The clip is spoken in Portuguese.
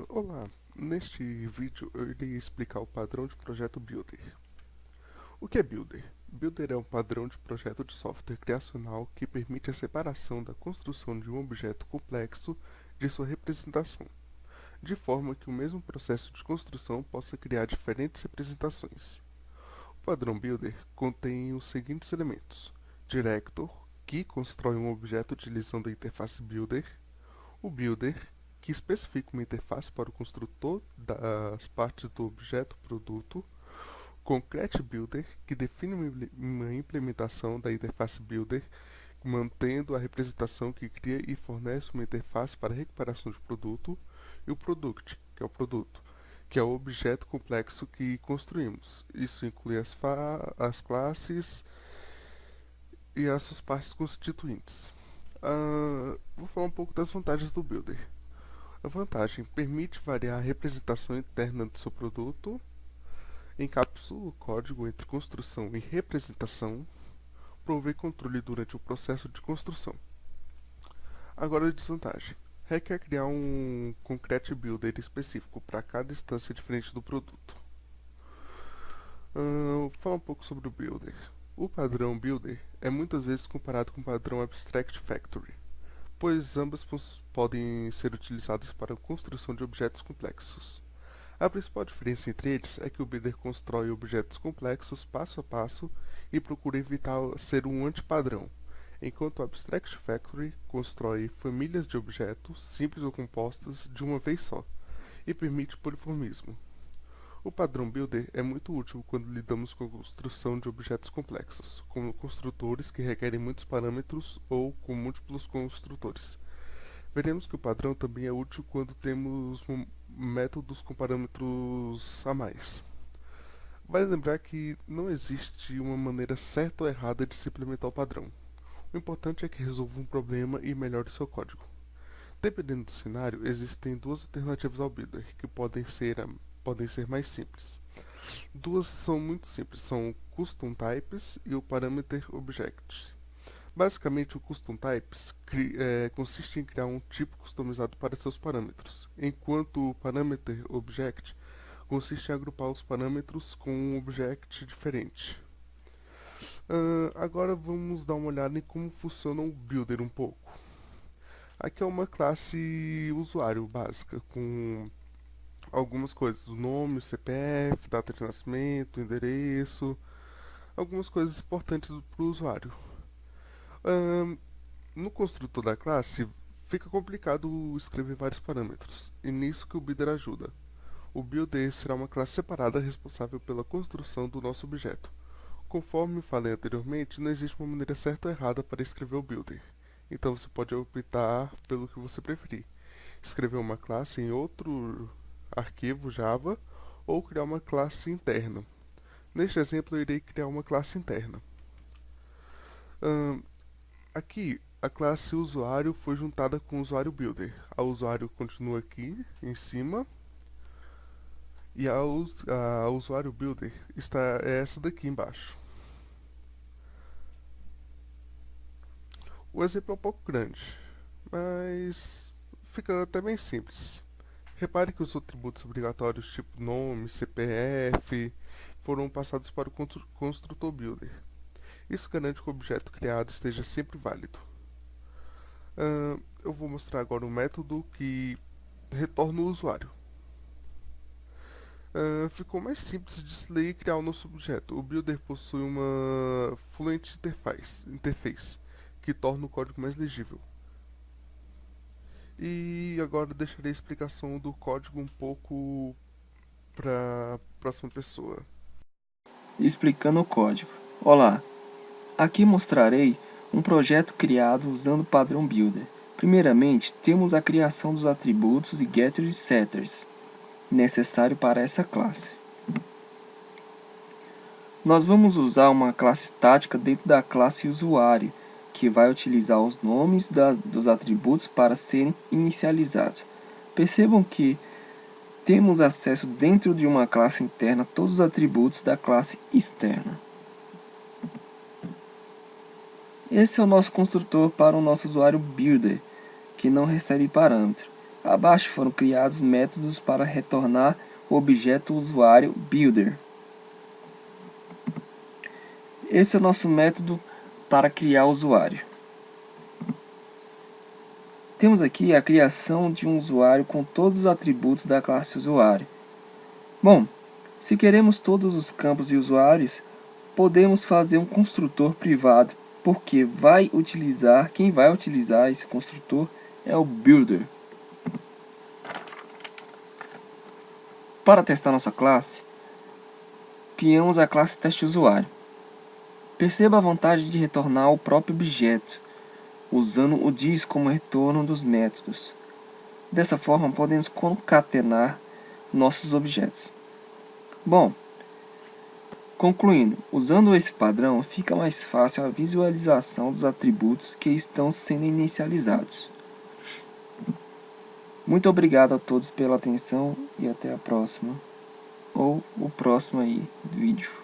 Olá, neste vídeo eu irei explicar o padrão de projeto Builder. O que é Builder? Builder é um padrão de projeto de software criacional que permite a separação da construção de um objeto complexo de sua representação, de forma que o mesmo processo de construção possa criar diferentes representações. O padrão Builder contém os seguintes elementos: Director, que constrói um objeto utilizando a interface Builder; o Builder, que especifica uma interface para o construtor das partes do objeto produto; Concrete Builder, que define uma implementação da interface Builder, mantendo a representação que cria e fornece uma interface para a recuperação de produto; e o Product, que é o produto, que é o objeto complexo que construímos. Isso inclui as classes e as suas partes constituintes. Vou falar um pouco das vantagens do Builder. A vantagem: permite variar a representação interna do seu produto, encapsula o código entre construção e representação, provê controle durante o processo de construção. Agora a desvantagem: requer criar um concrete builder específico para cada instância diferente do produto. Vou falar um pouco sobre o Builder. O padrão Builder é muitas vezes comparado com o padrão Abstract Factory, pois ambas podem ser utilizadas para a construção de objetos complexos. A principal diferença entre eles é que o Builder constrói objetos complexos passo a passo e procura evitar ser um antipadrão, enquanto o Abstract Factory constrói famílias de objetos, simples ou compostas, de uma vez só, e permite poliformismo. O padrão Builder é muito útil quando lidamos com a construção de objetos complexos, como construtores que requerem muitos parâmetros ou com múltiplos construtores. Veremos que o padrão também é útil quando temos métodos com parâmetros a mais. Vale lembrar que não existe uma maneira certa ou errada de se implementar o padrão. O importante é que resolva um problema e melhore seu código. Dependendo do cenário, existem duas alternativas ao Builder, que podem ser mais simples. Duas são muito simples, são o Custom Types e o Parameter Object. Basicamente, o Custom Types consiste em criar um tipo customizado para seus parâmetros, enquanto o Parameter Object consiste em agrupar os parâmetros com um object diferente. Agora vamos dar uma olhada em como funciona o Builder um pouco. Aqui é uma classe usuário básica, com algumas coisas: o nome, o CPF, data de nascimento, endereço, algumas coisas importantes para o usuário. No construtor da classe, fica complicado escrever vários parâmetros, e nisso que o Builder ajuda. O Builder será uma classe separada responsável pela construção do nosso objeto. Conforme falei anteriormente, não existe uma maneira certa ou errada para escrever o Builder, então você pode optar pelo que você preferir: escrever uma classe em outro arquivo Java ou criar uma classe interna. Neste exemplo, eu irei criar uma classe interna. Aqui, a classe usuário foi juntada com o usuário builder. A usuário continua aqui em cima e a usuário builder é essa daqui embaixo. O exemplo é um pouco grande, mas fica até bem simples. Repare que os atributos obrigatórios tipo nome, CPF foram passados para o construtor builder. Isso garante que o objeto criado esteja sempre válido. Eu vou mostrar agora um método que retorna o usuário. Ficou mais simples de se ler e criar o nosso objeto. O Builder possui uma Fluent Interface, que torna o código mais legível. E agora deixarei a explicação do código um pouco para a próxima pessoa. Explicando o código. Olá, aqui mostrarei um projeto criado usando o padrão Builder. Primeiramente, temos a criação dos atributos e getters e setters necessário para essa classe. Nós vamos usar uma classe estática dentro da classe usuário, que vai utilizar os nomes dos atributos para serem inicializados. Percebam que temos acesso dentro de uma classe interna a todos os atributos da classe externa. Esse é o nosso construtor para o nosso usuário Builder, que não recebe parâmetro. Abaixo foram criados métodos para retornar o objeto usuário builder. Esse é o nosso método para criar o usuário. Temos aqui a criação de um usuário com todos os atributos da classe usuário. Bom, se queremos todos os campos de usuários, podemos fazer um construtor privado, porque quem vai utilizar esse construtor é o builder. Para testar nossa classe, criamos a classe teste-usuário. Perceba a vantagem de retornar o próprio objeto, usando o this como retorno dos métodos. Dessa forma, podemos concatenar nossos objetos. Bom, concluindo, usando esse padrão, fica mais fácil a visualização dos atributos que estão sendo inicializados. Muito obrigado a todos pela atenção e até a próxima, ou o próximo vídeo.